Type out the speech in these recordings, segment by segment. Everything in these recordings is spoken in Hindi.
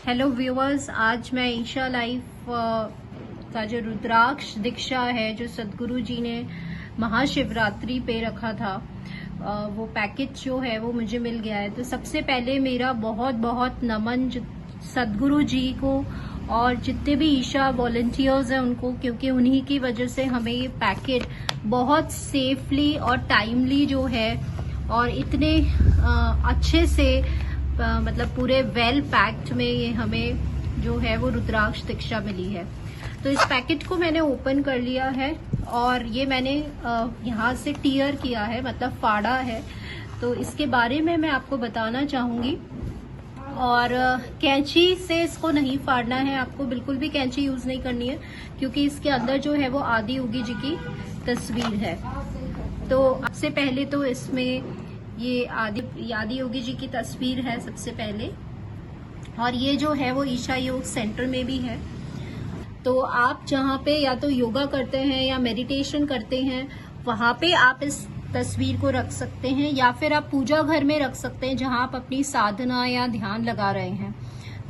हेलो व्यूअर्स, आज मैं ईशा लाइफ का जो रुद्राक्ष दीक्षा है जो सदगुरु जी ने महाशिवरात्रि पे रखा था, वो पैकेज जो है वो मुझे मिल गया है। तो सबसे पहले मेरा बहुत बहुत नमन सदगुरु जी को और जितने भी ईशा वॉलंटियर्स हैं उनको, क्योंकि उन्हीं की वजह से हमें ये पैकेट बहुत सेफली और टाइमली जो है और इतने अच्छे से मतलब पूरे वेल पैक्ड में ये हमें जो है वो रुद्राक्ष दीक्षा मिली है। तो इस पैकेट को मैंने ओपन कर लिया है और ये मैंने यहाँ से टीयर किया है, मतलब फाड़ा है। तो इसके बारे में मैं आपको बताना चाहूंगी। और कैंची से इसको नहीं फाड़ना है, आपको बिल्कुल भी कैंची यूज नहीं करनी है, क्योंकि इसके अंदर जो है वो आदि योगी जी की तस्वीर है। तो सबसे पहले तो इसमें ये आदि योगी जी की तस्वीर है सबसे पहले, और ये जो है वो ईशा योग सेंटर में भी है। तो आप जहाँ पे या तो योगा करते हैं या मेडिटेशन करते हैं, वहां पे आप इस तस्वीर को रख सकते हैं, या फिर आप पूजा घर में रख सकते हैं जहां आप अपनी साधना या ध्यान लगा रहे हैं।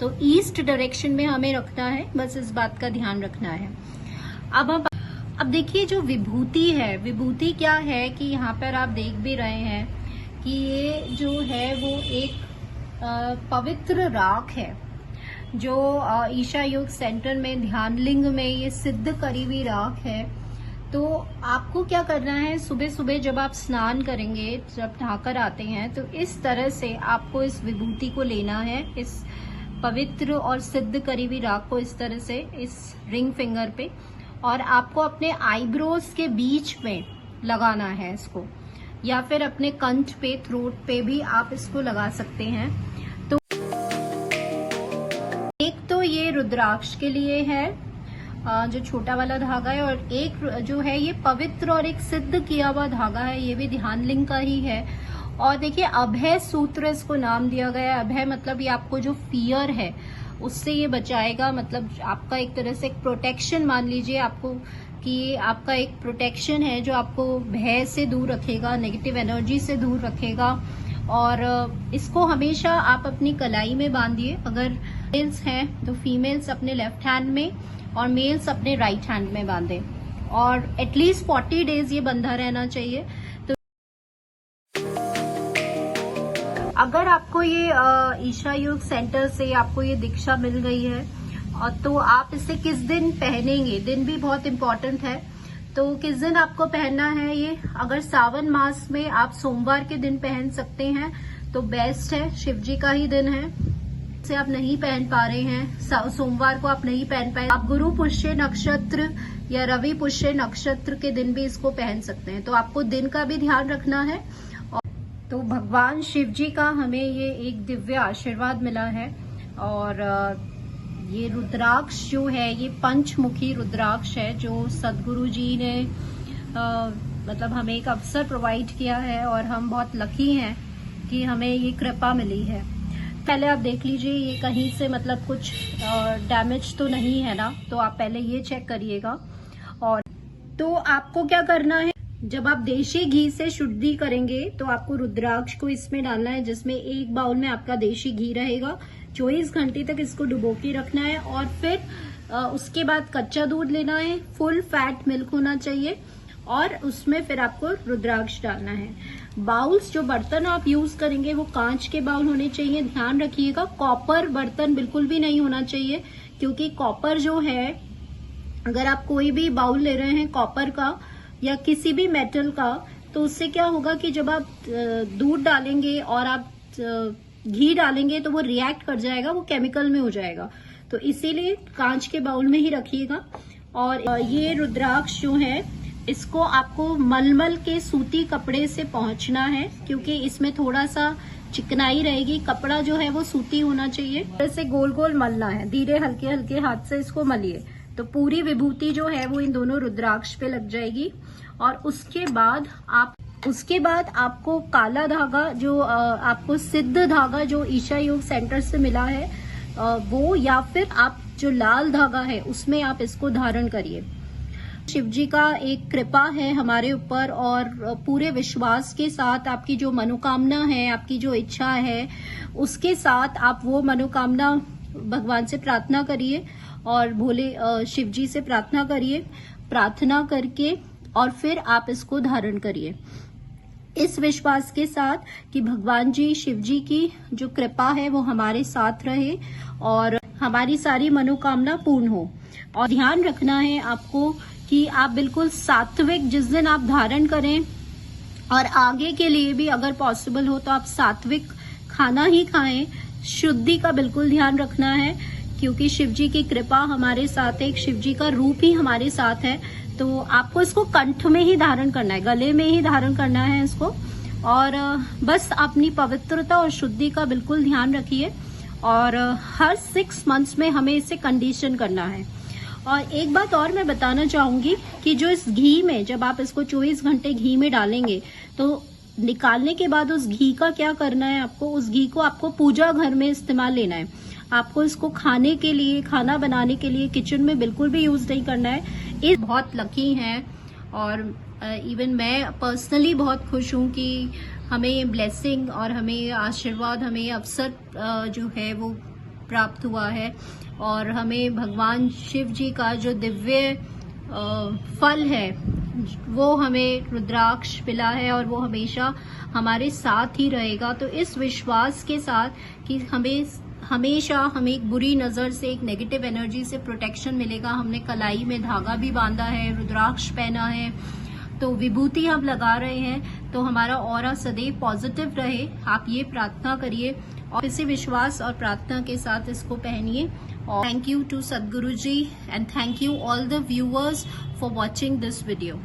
तो ईस्ट डायरेक्शन में हमें रखना है, बस इस बात का ध्यान रखना है। अब देखिए जो विभूति है, विभूति क्या है कि यहाँ पर आप देख भी रहे हैं कि ये जो है वो एक पवित्र राख है, जो ईशा योग सेंटर में ध्यान लिंग में ये सिद्ध करी हुई राख है। तो आपको क्या करना है, सुबह सुबह जब आप स्नान करेंगे, जब नहाकर आते हैं, तो इस तरह से आपको इस विभूति को लेना है, इस पवित्र और सिद्ध करी हुई राख को इस तरह से इस रिंग फिंगर पे, और आपको अपने आईब्रोज के बीच में लगाना है इसको, या फिर अपने कंठ पे, थ्रोट पे भी आप इसको लगा सकते हैं। तो एक तो ये रुद्राक्ष के लिए है जो छोटा वाला धागा है, और एक जो है ये पवित्र और एक सिद्ध किया हुआ धागा है, ये भी ध्यान लिंग का ही है। और देखिए अभय सूत्र इसको नाम दिया गया है। अभय मतलब ये आपको जो फियर है उससे ये बचाएगा, मतलब आपका एक तरह से एक प्रोटेक्शन मान लीजिए आपको, कि आपका एक प्रोटेक्शन है जो आपको भय से दूर रखेगा, नेगेटिव एनर्जी से दूर रखेगा। और इसको हमेशा आप अपनी कलाई में बांधिए। अगर मेल्स हैं तो फीमेल्स अपने लेफ्ट हैंड में और मेल्स अपने राइट हैंड में बांधें, और एटलीस्ट 40 डेज ये बंधा रहना चाहिए। तो अगर आपको ये ईशा योग सेंटर से आपको ये दीक्षा मिल गई है, तो आप इसे किस दिन पहनेंगे, दिन भी बहुत इम्पोर्टेंट है। तो किस दिन आपको पहनना है ये, अगर सावन मास में आप सोमवार के दिन पहन सकते हैं तो बेस्ट है, शिव जी का ही दिन है। से आप नहीं पहन पा रहे हैं, सोमवार को आप नहीं पहन पाए, आप गुरु पुष्य नक्षत्र या रवि पुष्य नक्षत्र के दिन भी इसको पहन सकते हैं। तो आपको दिन का भी ध्यान रखना है। तो भगवान शिव जी का हमें ये एक दिव्य आशीर्वाद मिला है। और ये रुद्राक्ष जो है ये पंचमुखी रुद्राक्ष है, जो सदगुरु जी ने मतलब हमें एक अवसर प्रोवाइड किया है, और हम बहुत लकी हैं कि हमें ये कृपा मिली है। पहले आप देख लीजिए ये कहीं से मतलब कुछ डैमेज तो नहीं है ना, तो आप पहले ये चेक करिएगा। और तो आपको क्या करना है, जब आप देशी घी से शुद्धि करेंगे तो आपको रुद्राक्ष को इसमें डालना है, जिसमें एक बाउल में आपका देशी घी रहेगा। 24 घंटे तक इसको डुबो के रखना है, और फिर उसके बाद कच्चा दूध लेना है, फुल फैट मिल्क होना चाहिए, और उसमें फिर आपको रुद्राक्ष डालना है। बाउल्स, जो बर्तन आप यूज करेंगे वो कांच के बाउल होने चाहिए, ध्यान रखिएगा। कॉपर बर्तन बिल्कुल भी नहीं होना चाहिए, क्योंकि कॉपर जो है, अगर आप कोई भी बाउल ले रहे हैं कॉपर का या किसी भी मेटल का, तो उससे क्या होगा कि जब आप दूध डालेंगे और आप घी डालेंगे तो वो रिएक्ट कर जाएगा, वो केमिकल में हो जाएगा। तो इसीलिए कांच के बाउल में ही रखिएगा। और ये रुद्राक्ष जो है इसको आपको मलमल के सूती कपड़े से पहुंचना है, क्योंकि इसमें थोड़ा सा चिकनाई रहेगी। कपड़ा जो है वो सूती होना चाहिए। ऐसे गोल गोल मलना है, धीरे हल्के हल्के हाथ से इसको मलिए, तो पूरी विभूति जो है वो इन दोनों रुद्राक्ष पे लग जाएगी। और उसके बाद आपको काला धागा, जो आपको सिद्ध धागा जो ईशा योग सेंटर से मिला है वो, या फिर आप जो लाल धागा है उसमें आप इसको धारण करिए। शिव जी का एक कृपा है हमारे ऊपर, और पूरे विश्वास के साथ आपकी जो मनोकामना है, आपकी जो इच्छा है, उसके साथ आप वो मनोकामना भगवान से प्रार्थना करिए और भोले शिव जी से प्रार्थना करिए। प्रार्थना करके और फिर आप इसको धारण करिए, इस विश्वास के साथ कि भगवान जी शिव जी की जो कृपा है वो हमारे साथ रहे और हमारी सारी मनोकामना पूर्ण हो। और ध्यान रखना है आपको कि आप बिल्कुल सात्विक, जिस दिन आप धारण करें और आगे के लिए भी अगर पॉसिबल हो तो आप सात्विक खाना ही खाएं। शुद्धि का बिल्कुल ध्यान रखना है, क्योंकि शिव जी की कृपा हमारे साथ है, एक शिव जी का रूप ही हमारे साथ है। तो आपको इसको कंठ में ही धारण करना है, गले में ही धारण करना है इसको। और बस अपनी पवित्रता और शुद्धि का बिल्कुल ध्यान रखिए। और हर 6 मंथ्स में हमें इसे कंडीशन करना है। और एक बात और मैं बताना चाहूंगी कि जो इस घी में, जब आप इसको 24 घंटे घी में डालेंगे तो निकालने के बाद उस घी का क्या करना है आपको, उस घी को आपको पूजा घर में इस्तेमाल लेना है। आपको इसको खाने के लिए, खाना बनाने के लिए किचन में बिल्कुल भी यूज नहीं करना है। ये बहुत लकी हैं और इवन मैं पर्सनली बहुत खुश हूँ कि हमें ये ब्लेसिंग और हमें आशीर्वाद, हमें अवसर जो है वो प्राप्त हुआ है। और हमें भगवान शिव जी का जो दिव्य फल है वो हमें रुद्राक्ष मिला है और वो हमेशा हमारे साथ ही रहेगा। तो इस विश्वास के साथ कि हमेशा हमें एक बुरी नजर से, एक नेगेटिव एनर्जी से प्रोटेक्शन मिलेगा। हमने कलाई में धागा भी बांधा है, रुद्राक्ष पहना है, तो विभूति हम लगा रहे हैं, तो हमारा ऑरा सदैव पॉजिटिव रहे। आप ये प्रार्थना करिए और इसी विश्वास और प्रार्थना के साथ इसको पहनिए। और thank you to Sadhguru ji and thank you all the viewers for watching this video.